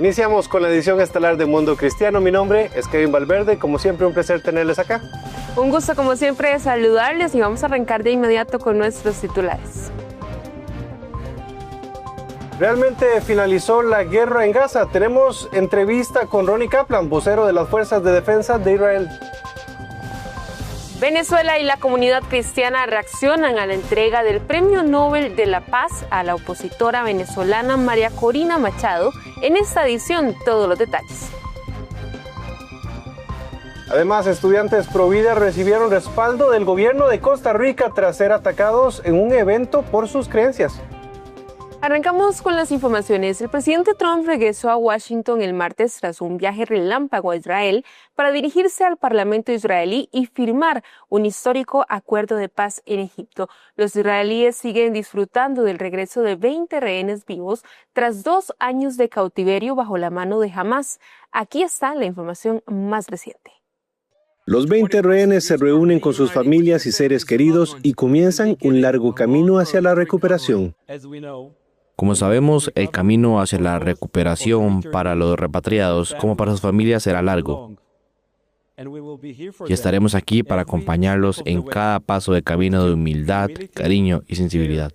Iniciamos con la edición estelar de Mundo Cristiano. Mi nombre es Kevin Valverde. Como siempre, un placer tenerles acá. Un gusto, como siempre, saludarles y vamos a arrancar de inmediato con nuestros titulares. Realmente finalizó la guerra en Gaza. Tenemos entrevista con Ronnie Kaplan, vocero de las Fuerzas de Defensa de Israel. Venezuela y la comunidad cristiana reaccionan a la entrega del Premio Nobel de la Paz a la opositora venezolana María Corina Machado. En esta edición, todos los detalles. Además, estudiantes pro vida recibieron respaldo del gobierno de Costa Rica tras ser atacados en un evento por sus creencias. Arrancamos con las informaciones. El presidente Trump regresó a Washington el martes tras un viaje relámpago a Israel para dirigirse al Parlamento israelí y firmar un histórico acuerdo de paz en Egipto. Los israelíes siguen disfrutando del regreso de 20 rehenes vivos tras 2 años de cautiverio bajo la mano de Hamás. Aquí está la información más reciente. Los 20 rehenes se reúnen con sus familias y seres queridos y comienzan un largo camino hacia la recuperación. Como sabemos, el camino hacia la recuperación para los repatriados como para sus familias será largo. Y estaremos aquí para acompañarlos en cada paso de camino de humildad, cariño y sensibilidad.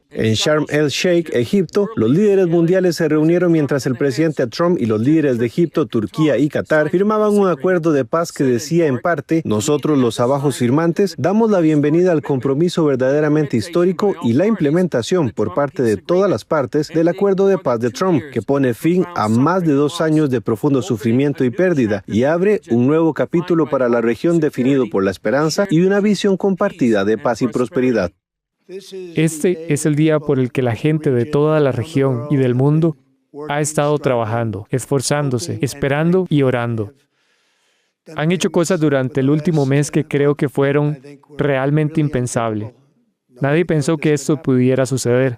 En Sharm el-Sheikh, Egipto, los líderes mundiales se reunieron mientras el presidente Trump y los líderes de Egipto, Turquía y Qatar firmaban un acuerdo de paz que decía en parte: nosotros los abajos firmantes damos la bienvenida al compromiso verdaderamente histórico y la implementación por parte de todas las partes del acuerdo de paz de Trump, que pone fin a más de 2 años de profundo sufrimiento y pérdida y abre un nuevo capítulo para la región definido por la esperanza y una visión compartida de paz y prosperidad. Este es el día por el que la gente de toda la región y del mundo ha estado trabajando, esforzándose, esperando y orando. Han hecho cosas durante el último mes que creo que fueron realmente impensables. Nadie pensó que esto pudiera suceder.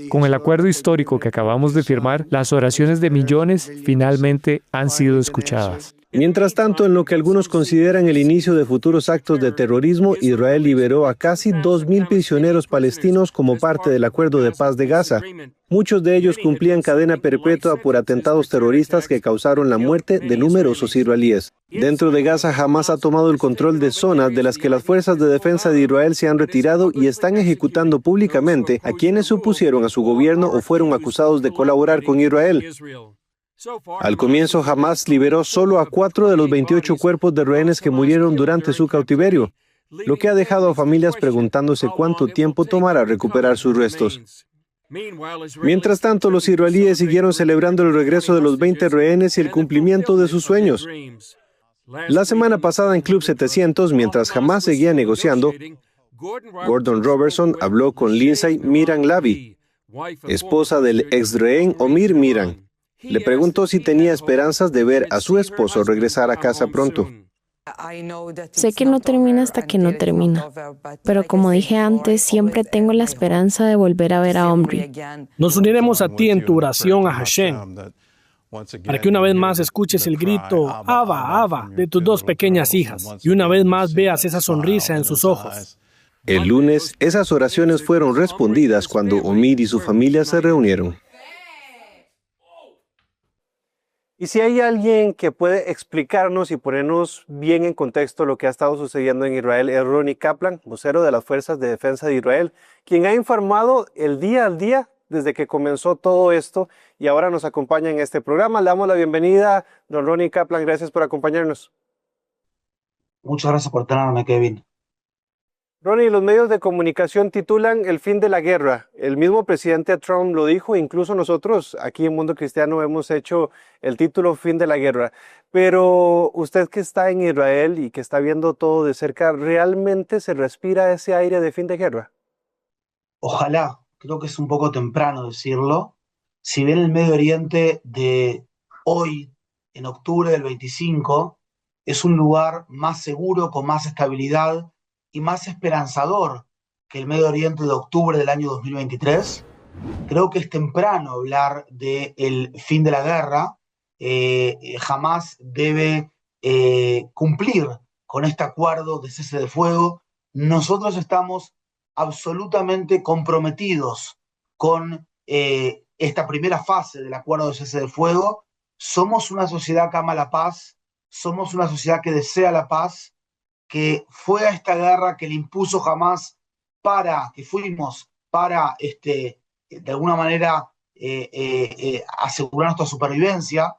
Con el acuerdo histórico que acabamos de firmar, las oraciones de millones finalmente han sido escuchadas. Mientras tanto, en lo que algunos consideran el inicio de futuros actos de terrorismo, Israel liberó a casi 2.000 prisioneros palestinos como parte del acuerdo de paz de Gaza. Muchos de ellos cumplían cadena perpetua por atentados terroristas que causaron la muerte de numerosos israelíes. Dentro de Gaza, Hamás ha tomado el control de zonas de las que las fuerzas de defensa de Israel se han retirado y están ejecutando públicamente a quienes se opusieron a su gobierno o fueron acusados de colaborar con Israel. Al comienzo, Hamás liberó solo a 4 de los 28 cuerpos de rehenes que murieron durante su cautiverio, lo que ha dejado a familias preguntándose cuánto tiempo tomará recuperar sus restos. Mientras tanto, los israelíes siguieron celebrando el regreso de los 20 rehenes y el cumplimiento de sus sueños. La semana pasada en Club 700, mientras Hamás seguía negociando, Gordon Robertson habló con Lindsay Miran Lavi, esposa del ex rehén Omir Miran. Le preguntó si tenía esperanzas de ver a su esposo regresar a casa pronto. Sé que no termina hasta que no termina, pero como dije antes, siempre tengo la esperanza de volver a ver a Omri. Nos uniremos a ti en tu oración a Hashem, para que una vez más escuches el grito Abba, Abba, de tus 2 pequeñas hijas, y una vez más veas esa sonrisa en sus ojos. El lunes, esas oraciones fueron respondidas cuando Omir y su familia se reunieron. Y si hay alguien que puede explicarnos y ponernos bien en contexto lo que ha estado sucediendo en Israel, es Ronnie Kaplan, vocero de las Fuerzas de Defensa de Israel, quien ha informado el día al día desde que comenzó todo esto y ahora nos acompaña en este programa. Le damos la bienvenida, don Ronnie Kaplan, gracias por acompañarnos. Muchas gracias por tenerme, Kevin. Ronnie, los medios de comunicación titulan el fin de la guerra. El mismo presidente Trump lo dijo, incluso nosotros aquí en Mundo Cristiano hemos hecho el título fin de la guerra. Pero usted que está en Israel y que está viendo todo de cerca, ¿realmente se respira ese aire de fin de guerra? Ojalá, creo que es un poco temprano decirlo. Si bien el Medio Oriente de hoy, en octubre del 25, es un lugar más seguro, con más estabilidad y más esperanzador que el Medio Oriente de octubre del año 2023, creo que es temprano hablar del fin de la guerra. Hamás debe cumplir con este acuerdo de cese de fuego. Nosotros estamos absolutamente comprometidos con esta primera fase del acuerdo de cese del fuego. Somos una sociedad que ama la paz, somos una sociedad que desea la paz, que fue a esta guerra que le impuso Hamás que fuimos para, de alguna manera, asegurar nuestra supervivencia,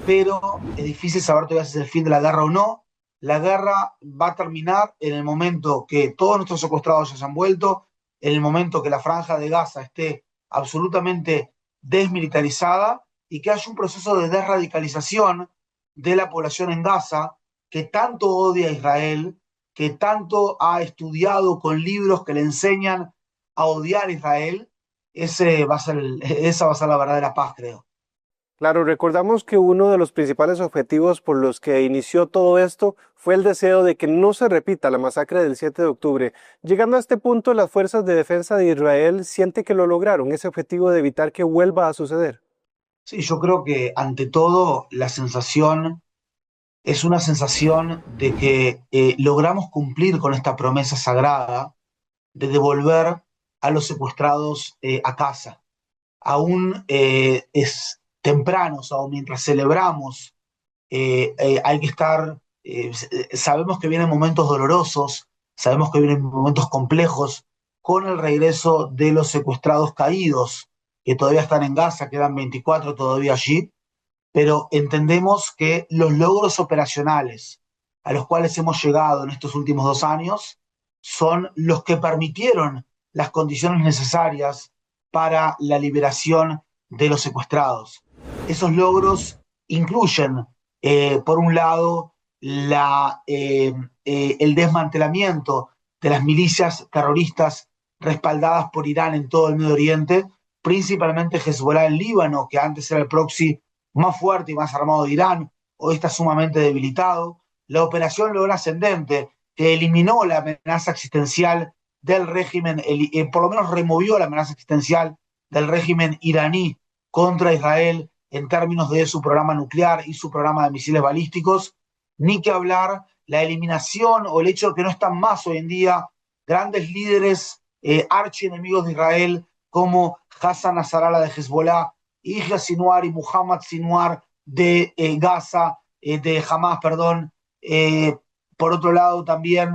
pero es difícil saber todavía si es el fin de la guerra o no. La guerra va a terminar en el momento que todos nuestros secuestrados ya se han vuelto, en el momento que la franja de Gaza esté absolutamente desmilitarizada y que haya un proceso de desradicalización de la población en Gaza, que tanto odia a Israel, que tanto ha estudiado con libros que le enseñan a odiar a Israel. Esa va a ser la verdadera paz, creo. Claro, recordamos que uno de los principales objetivos por los que inició todo esto fue el deseo de que no se repita la masacre del 7 de octubre. Llegando a este punto, las fuerzas de defensa de Israel sienten que lo lograron, ese objetivo de evitar que vuelva a suceder. Sí, yo creo que ante todo la sensación es una sensación de que logramos cumplir con esta promesa sagrada de devolver a los secuestrados a casa. Aún es temprano, o mientras celebramos, hay que estar, sabemos que vienen momentos dolorosos, sabemos que vienen momentos complejos con el regreso de los secuestrados caídos, que todavía están en Gaza, quedan 24 todavía allí, pero entendemos que los logros operacionales a los cuales hemos llegado en estos últimos 2 años son los que permitieron las condiciones necesarias para la liberación de los secuestrados. Esos logros incluyen, por un lado, el desmantelamiento de las milicias terroristas respaldadas por Irán en todo el Medio Oriente, principalmente Hezbollah en Líbano, que antes era el proxy más fuerte y más armado de Irán, hoy está sumamente debilitado. La operación León Ascendente, que eliminó la amenaza existencial del régimen, por lo menos removió la amenaza existencial del régimen iraní contra Israel en términos de su programa nuclear y su programa de misiles balísticos, ni que hablar la eliminación o el hecho de que no están más hoy en día grandes líderes archienemigos de Israel como Hassan Nasrallah de Hezbollah, Yahya Sinwar y Muhammad Sinwar de Gaza, de Hamas, perdón. Por otro lado también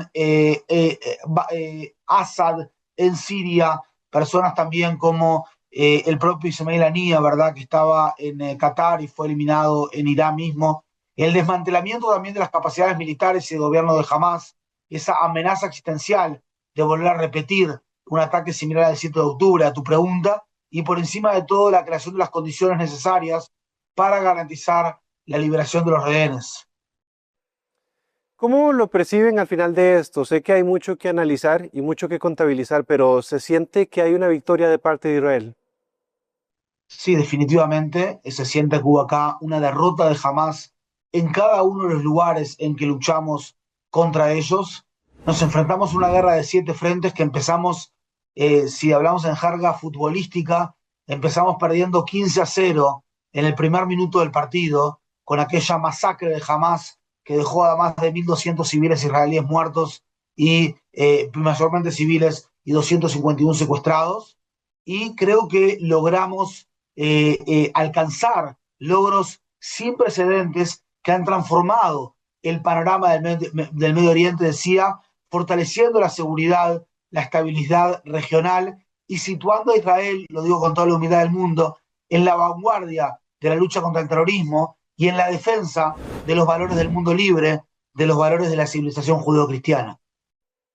Assad en Siria, personas también como el propio Ismail Haniyeh, ¿verdad?, que estaba en Qatar y fue eliminado en Irán mismo. El desmantelamiento también de las capacidades militares y de gobierno de Hamas, esa amenaza existencial de volver a repetir un ataque similar al 7 de octubre, a tu pregunta, y por encima de todo la creación de las condiciones necesarias para garantizar la liberación de los rehenes. ¿Cómo lo perciben al final de esto? Sé que hay mucho que analizar y mucho que contabilizar, pero ¿se siente que hay una victoria de parte de Israel? Sí, definitivamente se siente que hubo acá una derrota de Hamas en cada uno de los lugares en que luchamos contra ellos. Nos enfrentamos a una guerra de 7 frentes que empezamos, si hablamos en jerga futbolística, empezamos perdiendo 15-0 en el primer minuto del partido, con aquella masacre de Hamas que dejó a más de 1.200 civiles israelíes muertos y mayormente civiles y 251 secuestrados. Y creo que logramos alcanzar logros sin precedentes que han transformado el panorama del Medio Oriente, decía, fortaleciendo la seguridad, la estabilidad regional y situando a Israel, lo digo con toda la humildad del mundo, en la vanguardia de la lucha contra el terrorismo y en la defensa de los valores del mundo libre, de los valores de la civilización judeocristiana.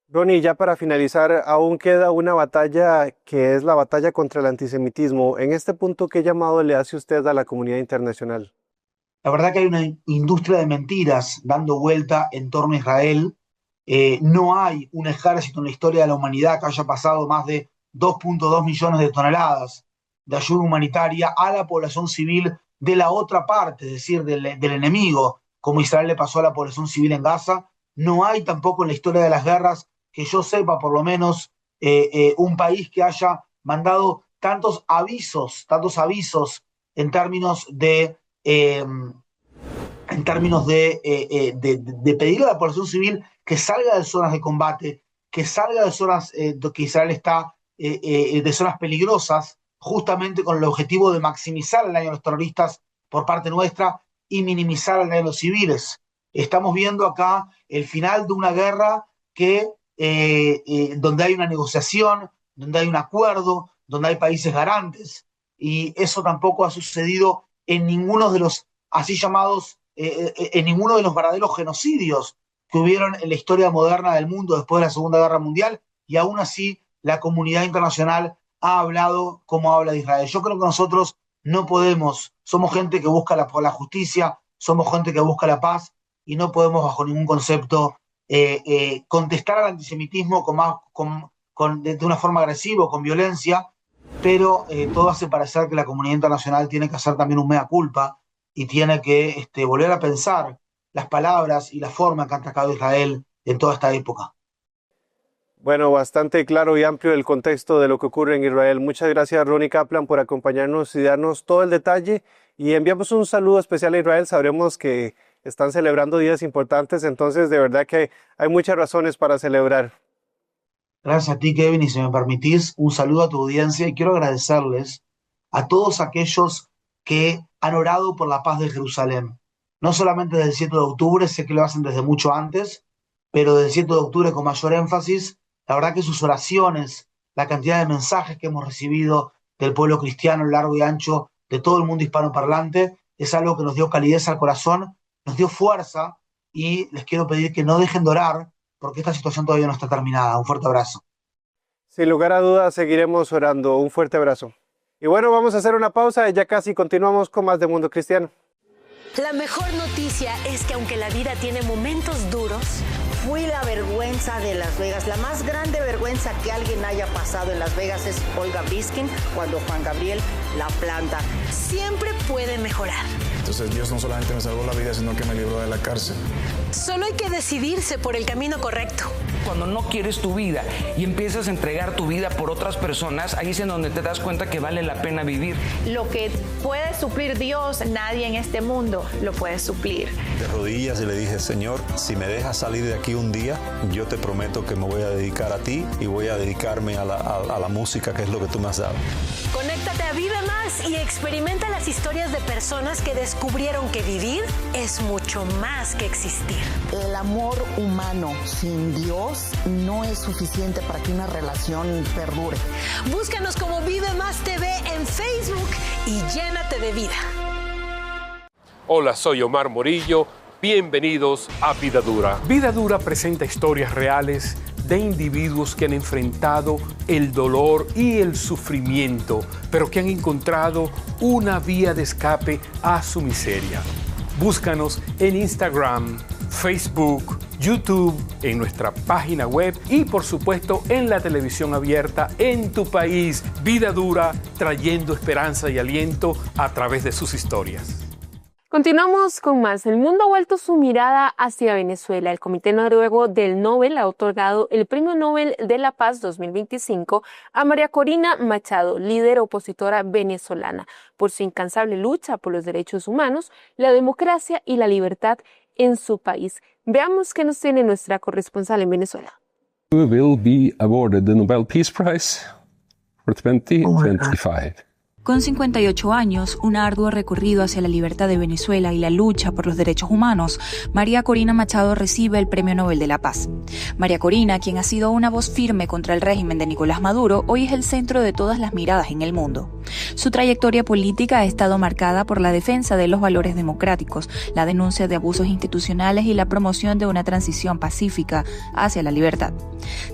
Ronnie, ya para finalizar, aún queda una batalla que es la batalla contra el antisemitismo. En este punto, ¿qué llamado le hace usted a la comunidad internacional? La verdad que hay una industria de mentiras dando vuelta en torno a Israel. No hay un ejército en la historia de la humanidad que haya pasado más de 2.2 millones de toneladas de ayuda humanitaria a la población civil de la otra parte, es decir, del enemigo, como Israel le pasó a la población civil en Gaza. No hay tampoco en la historia de las guerras, que yo sepa por lo menos, un país que haya mandado tantos avisos en términos de pedirle a la población civil que salga de zonas de combate, que salga de zonas que Israel está, de zonas peligrosas, justamente con el objetivo de maximizar el daño a los terroristas por parte nuestra y minimizar el daño a los civiles. Estamos viendo acá el final de una guerra donde hay una negociación, donde hay un acuerdo, donde hay países garantes, y eso tampoco ha sucedido en ninguno de los así llamados, en ninguno de los verdaderos genocidios que hubieron en la historia moderna del mundo después de la Segunda Guerra Mundial, y aún así la comunidad internacional ha hablado como habla de Israel. Yo creo que nosotros no podemos, somos gente que busca la justicia, somos gente que busca la paz, y no podemos bajo ningún concepto contestar al antisemitismo de una forma agresiva, con violencia, pero todo hace parecer que la comunidad internacional tiene que hacer también un mea culpa y tiene que volver a pensar las palabras y la forma que ha atacado Israel en toda esta época. Bueno, bastante claro y amplio el contexto de lo que ocurre en Israel. Muchas gracias, Ronnie Kaplan, por acompañarnos y darnos todo el detalle. Y enviamos un saludo especial a Israel. Sabremos que están celebrando días importantes, entonces de verdad que hay muchas razones para celebrar. Gracias a ti, Kevin, y si me permitís, un saludo a tu audiencia, y quiero agradecerles a todos aquellos que han orado por la paz de Jerusalén. No solamente desde el 7 de octubre, sé que lo hacen desde mucho antes, pero desde el 7 de octubre con mayor énfasis. La verdad que sus oraciones, la cantidad de mensajes que hemos recibido del pueblo cristiano a lo largo y ancho de todo el mundo hispanoparlante, es algo que nos dio calidez al corazón, nos dio fuerza, y les quiero pedir que no dejen de orar, porque esta situación todavía no está terminada. Un fuerte abrazo. Sin lugar a dudas, seguiremos orando. Un fuerte abrazo. Y bueno, vamos a hacer una pausa y ya casi continuamos con más de Mundo Cristiano. La mejor noticia es que aunque la vida tiene momentos duros, fui la vergüenza de Las Vegas. La más grande vergüenza que alguien haya pasado en Las Vegas es Olga Briskin, cuando Juan Gabriel la planta. Siempre puede mejorar. Entonces Dios no solamente me salvó la vida, sino que me libró de la cárcel. Solo hay que decidirse por el camino correcto. Cuando no quieres tu vida y empiezas a entregar tu vida por otras personas, ahí es en donde te das cuenta que vale la pena vivir. Lo que puede suplir Dios, nadie en este mundo lo puede suplir. De rodillas y le dije, Señor, si me dejas salir de aquí un día, yo te prometo que me voy a dedicar a ti y voy a dedicarme a la música, que es lo que tú me has dado. Conéctate a Vive Más y experimenta las historias de personas que descubrieron que vivir es mucho más que existir. El amor humano sin Dios no es suficiente para que una relación perdure. Búscanos como Vive Más TV en Facebook y llénate de vida. Hola, soy Omar Morillo. Bienvenidos a Vida Dura. Vida Dura presenta historias reales de individuos que han enfrentado el dolor y el sufrimiento, pero que han encontrado una vía de escape a su miseria. Búscanos en Instagram, Facebook, YouTube, en nuestra página web y por supuesto en la televisión abierta en tu país. Vida Dura, trayendo esperanza y aliento a través de sus historias. Continuamos con más. El mundo ha vuelto su mirada hacia Venezuela. El Comité Noruego del Nobel ha otorgado el Premio Nobel de la Paz 2025 a María Corina Machado, líder opositora venezolana, por su incansable lucha por los derechos humanos, la democracia y la libertad en su país. Veamos qué nos tiene nuestra corresponsal en Venezuela. We will be awarded the Nobel Peace Prize for 2025. Con 58 años, un arduo recorrido hacia la libertad de Venezuela y la lucha por los derechos humanos, María Corina Machado recibe el Premio Nobel de la Paz. María Corina, quien ha sido una voz firme contra el régimen de Nicolás Maduro, hoy es el centro de todas las miradas en el mundo. Su trayectoria política ha estado marcada por la defensa de los valores democráticos, la denuncia de abusos institucionales y la promoción de una transición pacífica hacia la libertad.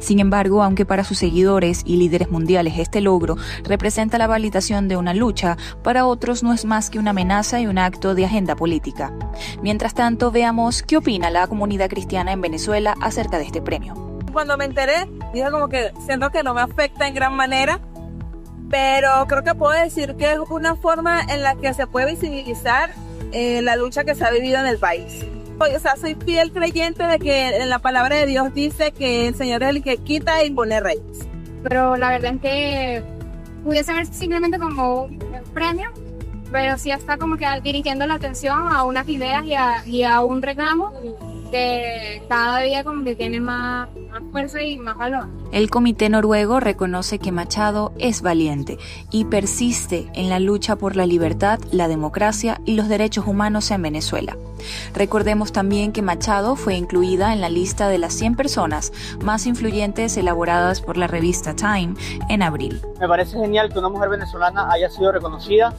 Sin embargo, aunque para sus seguidores y líderes mundiales este logro representa la validación de una lucha, para otros no es más que una amenaza y un acto de agenda política. Mientras tanto, veamos qué opina la comunidad cristiana en Venezuela acerca de este premio. Cuando me enteré, dije como que siento que no me afecta en gran manera, pero creo que puedo decir que es una forma en la que se puede visibilizar la lucha que se ha vivido en el país. O sea, soy fiel creyente de que en la palabra de Dios dice que el Señor es el que quita e impone reyes. Pero la verdad es que pudiese ver simplemente como un premio, pero sí está como que dirigiendo la atención a unas ideas y a un reclamo que cada día como que tiene más fuerza y más valor. El comité noruego reconoce que Machado es valiente y persiste en la lucha por la libertad, la democracia y los derechos humanos en Venezuela. Recordemos también que Machado fue incluida en la lista de las 100 personas más influyentes elaboradas por la revista Time en abril. Me parece genial que una mujer venezolana haya sido reconocida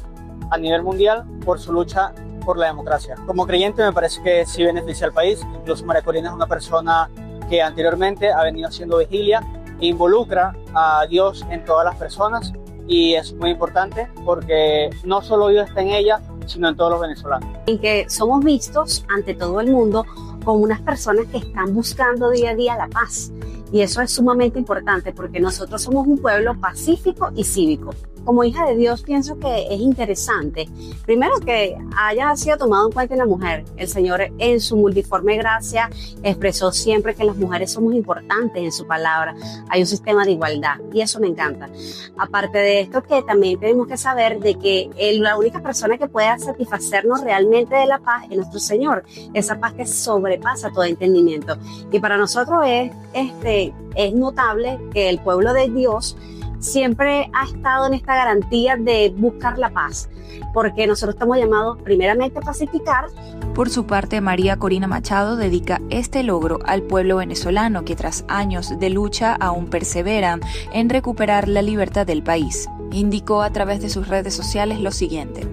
a nivel mundial por su lucha por la democracia. Como creyente me parece que sí beneficia al país. Incluso María Corina es una persona que anteriormente ha venido haciendo vigilia e involucra a Dios en todas las personas, y es muy importante porque no solo Dios está en ella, sino en todos los venezolanos. En que somos vistos ante todo el mundo como unas personas que están buscando día a día la paz, y eso es sumamente importante porque nosotros somos un pueblo pacífico y cívico. Como hija de Dios pienso que es interesante, primero, que haya sido tomado en cuenta la mujer. El Señor en su multiforme gracia expresó siempre que las mujeres somos importantes en su palabra. Hay un sistema de igualdad y eso me encanta. Aparte de esto, que también tenemos que saber de que la única persona que puede satisfacernos realmente de la paz es nuestro Señor, esa paz que sobrepasa todo entendimiento. Y para nosotros es notable que el pueblo de Dios siempre ha estado en esta garantía de buscar la paz, porque nosotros estamos llamados primeramente a pacificar. Por su parte, María Corina Machado dedica este logro al pueblo venezolano que tras años de lucha aún perseveran en recuperar la libertad del país. Indicó a través de sus redes sociales lo siguiente: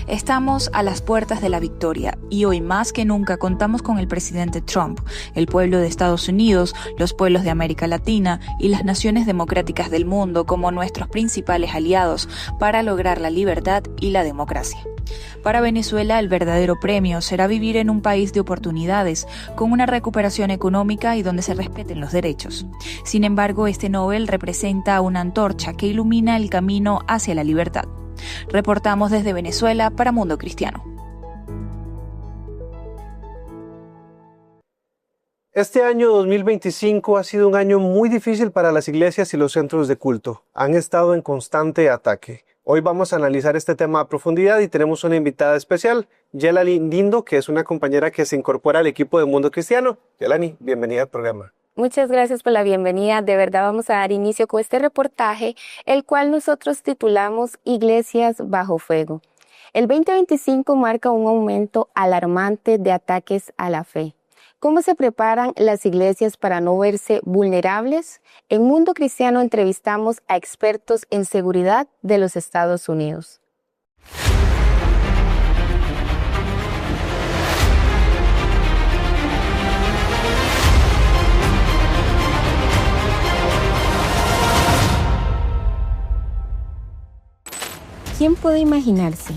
estamos a las puertas de la victoria y hoy más que nunca contamos con el presidente Trump, el pueblo de Estados Unidos, los pueblos de América Latina y las naciones democráticas del mundo como nuestros principales aliados para lograr la libertad y la democracia. Para Venezuela, el verdadero premio será vivir en un país de oportunidades, con una recuperación económica y donde se respeten los derechos. Sin embargo, este Nobel representa una antorcha que ilumina el camino hacia la libertad. Reportamos desde Venezuela para Mundo Cristiano. Este año 2025 ha sido un año muy difícil para las iglesias y los centros de culto. Han estado en constante ataque. Hoy vamos a analizar este tema a profundidad y tenemos una invitada especial, Yelani Lindo, que es una compañera que se incorpora al equipo de Mundo Cristiano. Yelani, bienvenida al programa. Muchas gracias por la bienvenida. De verdad vamos a dar inicio con este reportaje, el cual nosotros titulamos Iglesias bajo fuego. El 2025 marca un aumento alarmante de ataques a la fe. ¿Cómo se preparan las iglesias para no verse vulnerables? En Mundo Cristiano entrevistamos a expertos en seguridad de los Estados Unidos. ¿Quién puede imaginarse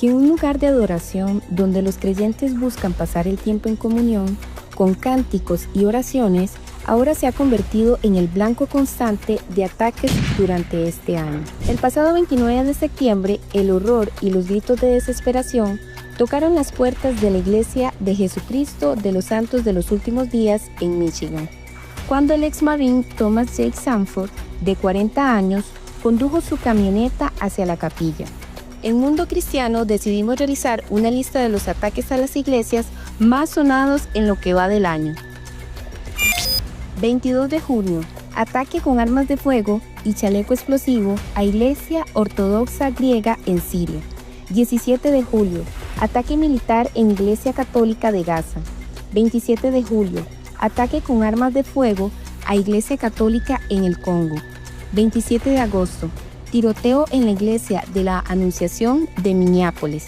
que un lugar de adoración donde los creyentes buscan pasar el tiempo en comunión, con cánticos y oraciones, ahora se ha convertido en el blanco constante de ataques durante este año? El pasado 29 de septiembre, el horror y los gritos de desesperación tocaron las puertas de la Iglesia de Jesucristo de los Santos de los Últimos Días en Michigan, cuando el ex-marine Thomas J. Sanford, de 40 años, condujo su camioneta hacia la capilla. En Mundo Cristiano decidimos realizar una lista de los ataques a las iglesias más sonados en lo que va del año. 22 de junio, ataque con armas de fuego y chaleco explosivo a Iglesia Ortodoxa Griega en Siria. 17 de julio, ataque militar en Iglesia Católica de Gaza. 27 de julio, ataque con armas de fuego a Iglesia Católica en el Congo. 27 de agosto, tiroteo en la Iglesia de la Anunciación de Minneapolis.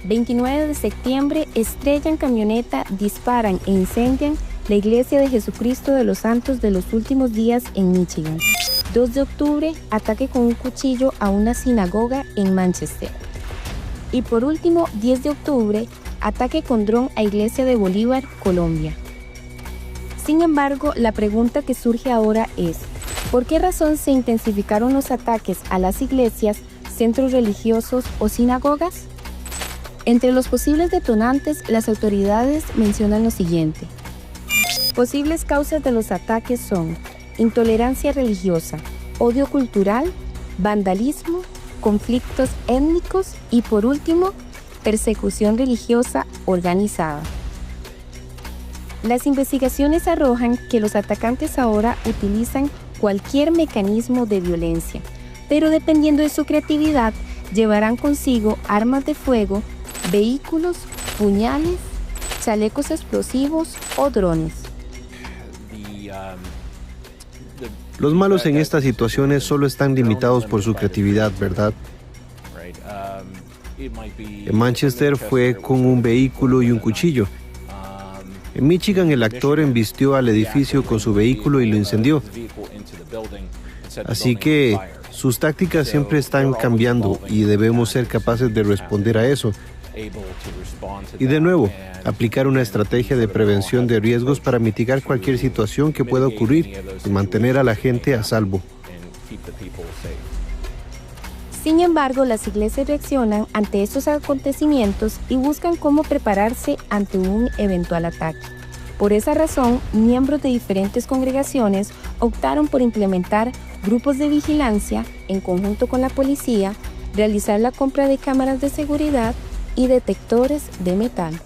29 de septiembre, estrellan camioneta, disparan e incendian la Iglesia de Jesucristo de los Santos de los Últimos Días en Michigan. 2 de octubre, ataque con un cuchillo a una sinagoga en Manchester. Y por último, 10 de octubre, ataque con dron a Iglesia de Bolívar, Colombia. Sin embargo, la pregunta que surge ahora es: ¿por qué razón se intensificaron los ataques a las iglesias, centros religiosos o sinagogas? Entre los posibles detonantes, las autoridades mencionan lo siguiente. Posibles causas de los ataques son intolerancia religiosa, odio cultural, vandalismo, conflictos étnicos y, por último, persecución religiosa organizada. Las investigaciones arrojan que los atacantes ahora utilizan cualquier mecanismo de violencia, pero dependiendo de su creatividad, llevarán consigo armas de fuego, vehículos, puñales, chalecos explosivos o drones. Los malos en estas situaciones solo están limitados por su creatividad, ¿verdad? En Manchester fue con un vehículo y un cuchillo. En Michigan, el actor embistió al edificio con su vehículo y lo incendió. Así que sus tácticas siempre están cambiando y debemos ser capaces de responder a eso. Y de nuevo, aplicar una estrategia de prevención de riesgos para mitigar cualquier situación que pueda ocurrir y mantener a la gente a salvo. Sin embargo, las iglesias reaccionan ante estos acontecimientos y buscan cómo prepararse ante un eventual ataque. Por esa razón, miembros de diferentes congregaciones optaron por implementar grupos de vigilancia en conjunto con la policía, realizar la compra de cámaras de seguridad y detectores de metal.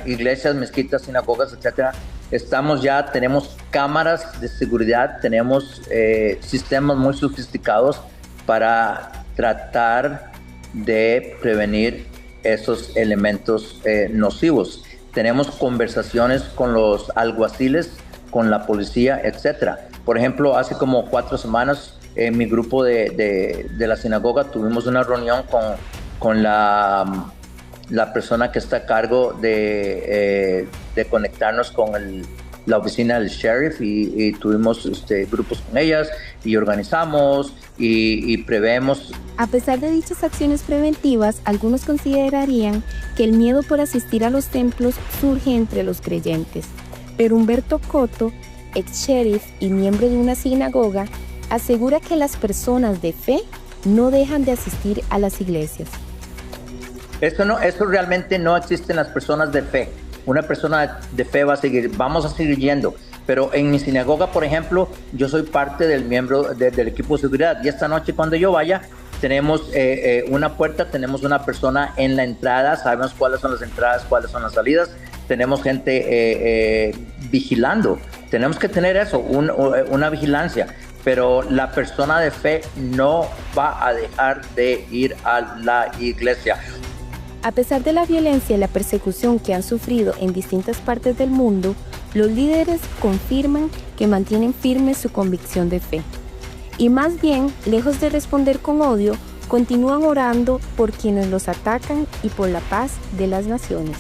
Iglesias, mezquitas, sinagogas, etcétera. Tenemos cámaras de seguridad, tenemos sistemas muy sofisticados para tratar de prevenir esos elementos nocivos. Tenemos conversaciones con los alguaciles, con la policía, etcétera. Por ejemplo, hace como 4 semanas, en mi grupo de la sinagoga tuvimos una reunión con la persona que está a cargo de conectarnos con la oficina del sheriff y tuvimos grupos con ellas y organizamos y preveemos. A pesar de dichas acciones preventivas, algunos considerarían que el miedo por asistir a los templos surge entre los creyentes. Pero Humberto Cotto, ex sheriff y miembro de una sinagoga, asegura que las personas de fe no dejan de asistir a las iglesias. Eso realmente no existe en las personas de fe. Una persona de fe vamos a seguir yendo. Pero en mi sinagoga, por ejemplo, yo soy parte del equipo de seguridad. Y esta noche cuando yo vaya, tenemos una puerta, tenemos una persona en la entrada, sabemos cuáles son las entradas, cuáles son las salidas. Tenemos gente vigilando. Tenemos que tener eso, una vigilancia. Pero la persona de fe no va a dejar de ir a la iglesia. A pesar de la violencia y la persecución que han sufrido en distintas partes del mundo, los líderes confirman que mantienen firme su convicción de fe. Y más bien, lejos de responder con odio, continúan orando por quienes los atacan y por la paz de las naciones.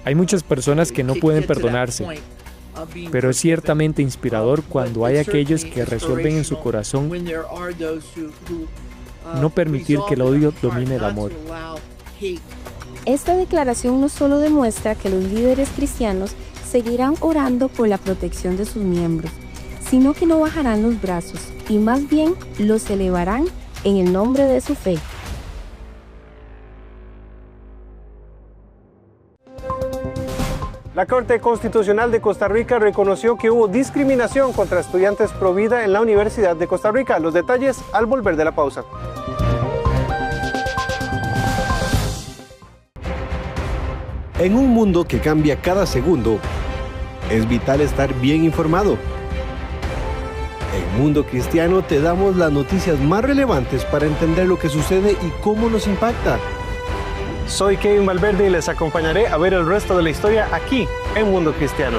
Hay muchas personas que no pueden perdonarse, pero es ciertamente inspirador cuando hay aquellos que resuelven en su corazón no permitir que el odio domine el amor. Esta declaración no solo demuestra que los líderes cristianos seguirán orando por la protección de sus miembros, sino que no bajarán los brazos y más bien los elevarán en el nombre de su fe. La Corte Constitucional de Costa Rica reconoció que hubo discriminación contra estudiantes pro vida en la Universidad de Costa Rica. Los detalles al volver de la pausa. En un mundo que cambia cada segundo, es vital estar bien informado. En Mundo Cristiano te damos las noticias más relevantes para entender lo que sucede y cómo nos impacta. Soy Kevin Valverde y les acompañaré a ver el resto de la historia aquí en Mundo Cristiano.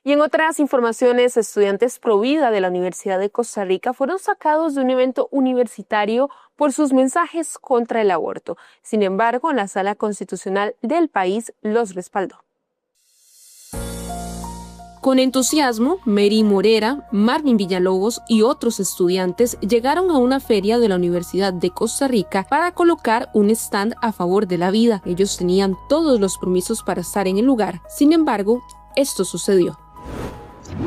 Y en otras informaciones, estudiantes pro vida de la Universidad de Costa Rica fueron sacados de un evento universitario por sus mensajes contra el aborto. Sin embargo, la Sala Constitucional del país los respaldó. Con entusiasmo, Mary Morera, Marvin Villalobos y otros estudiantes llegaron a una feria de la Universidad de Costa Rica para colocar un stand a favor de la vida. Ellos tenían todos los permisos para estar en el lugar. Sin embargo, esto sucedió.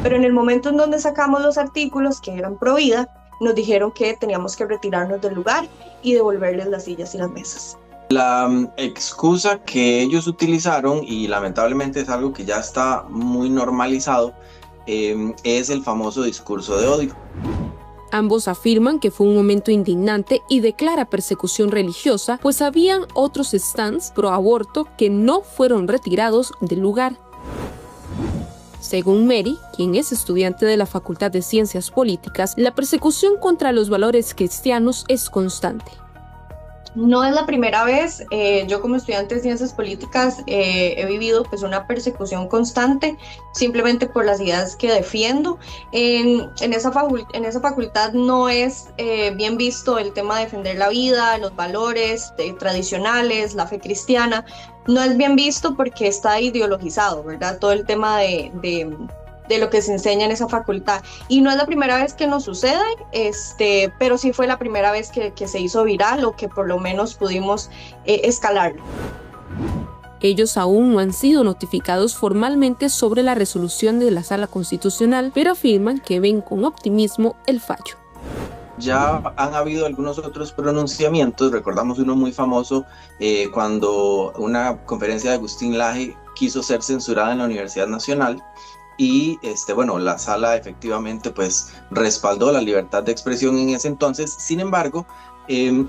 Pero en el momento en donde sacamos los artículos que eran pro vida, nos dijeron que teníamos que retirarnos del lugar y devolverles las sillas y las mesas. La excusa que ellos utilizaron, y lamentablemente es algo que ya está muy normalizado, es el famoso discurso de odio. Ambos afirman que fue un momento indignante y declara persecución religiosa, pues habían otros stands pro aborto que no fueron retirados del lugar. Según Mary, quien es estudiante de la Facultad de Ciencias Políticas, la persecución contra los valores cristianos es constante. No es la primera vez, yo como estudiante de ciencias políticas he vivido pues una persecución constante simplemente por las ideas que defiendo. En esa facultad no es bien visto el tema de defender la vida, los valores tradicionales, la fe cristiana, no es bien visto porque está ideologizado, ¿verdad? Todo el tema de lo que se enseña en esa facultad. Y no es la primera vez que nos sucede, pero sí fue la primera vez que se hizo viral o que por lo menos pudimos escalarlo. Ellos aún no han sido notificados formalmente sobre la resolución de la Sala Constitucional, pero afirman que ven con optimismo el fallo. Ya han habido algunos otros pronunciamientos, recordamos uno muy famoso cuando una conferencia de Agustín Laje quiso ser censurada en la Universidad Nacional. Y bueno, la sala efectivamente pues respaldó la libertad de expresión en ese entonces. Sin embargo,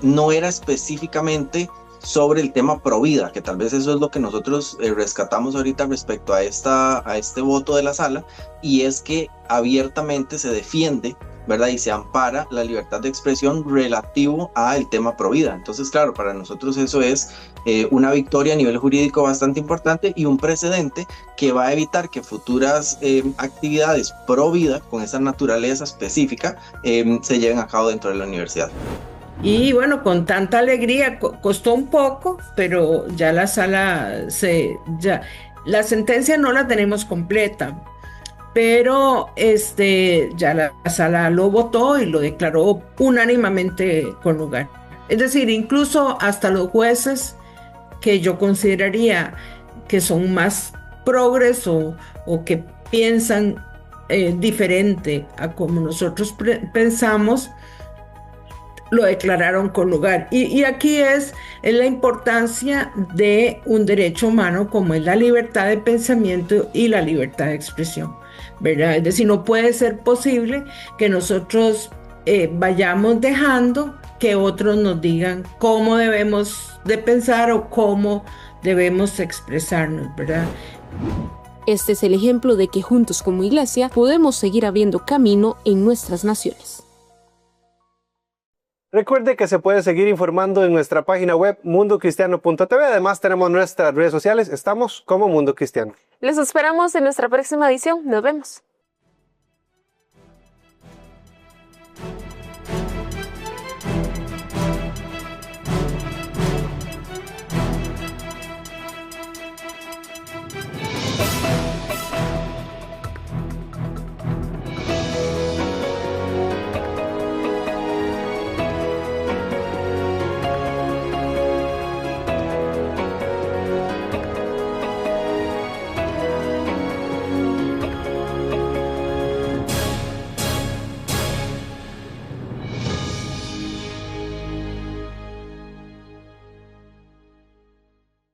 no era específicamente sobre el tema provida, que tal vez eso es lo que nosotros rescatamos ahorita respecto a este voto de la sala, y es que abiertamente se defiende, ¿verdad? Y se ampara la libertad de expresión relativo al tema provida. Entonces, claro, para nosotros eso es una victoria a nivel jurídico bastante importante y un precedente que va a evitar que futuras actividades provida con esa naturaleza específica se lleven a cabo dentro de la universidad. Y bueno, con tanta alegría, costó un poco, pero ya la sala, la sentencia no la tenemos completa, pero ya la sala lo votó y lo declaró unánimemente con lugar. Es decir, incluso hasta los jueces que yo consideraría que son más progres o que piensan diferente a como nosotros pensamos, lo declararon con lugar. Y aquí es la importancia de un derecho humano como es la libertad de pensamiento y la libertad de expresión, ¿verdad? Es decir, no puede ser posible que nosotros vayamos dejando que otros nos digan cómo debemos de pensar o cómo debemos expresarnos, ¿verdad? Este es el ejemplo de que juntos como iglesia podemos seguir abriendo camino en nuestras naciones. Recuerde que se puede seguir informando en nuestra página web mundocristiano.tv. Además tenemos nuestras redes sociales. Estamos como Mundo Cristiano. Les esperamos en nuestra próxima edición. Nos vemos.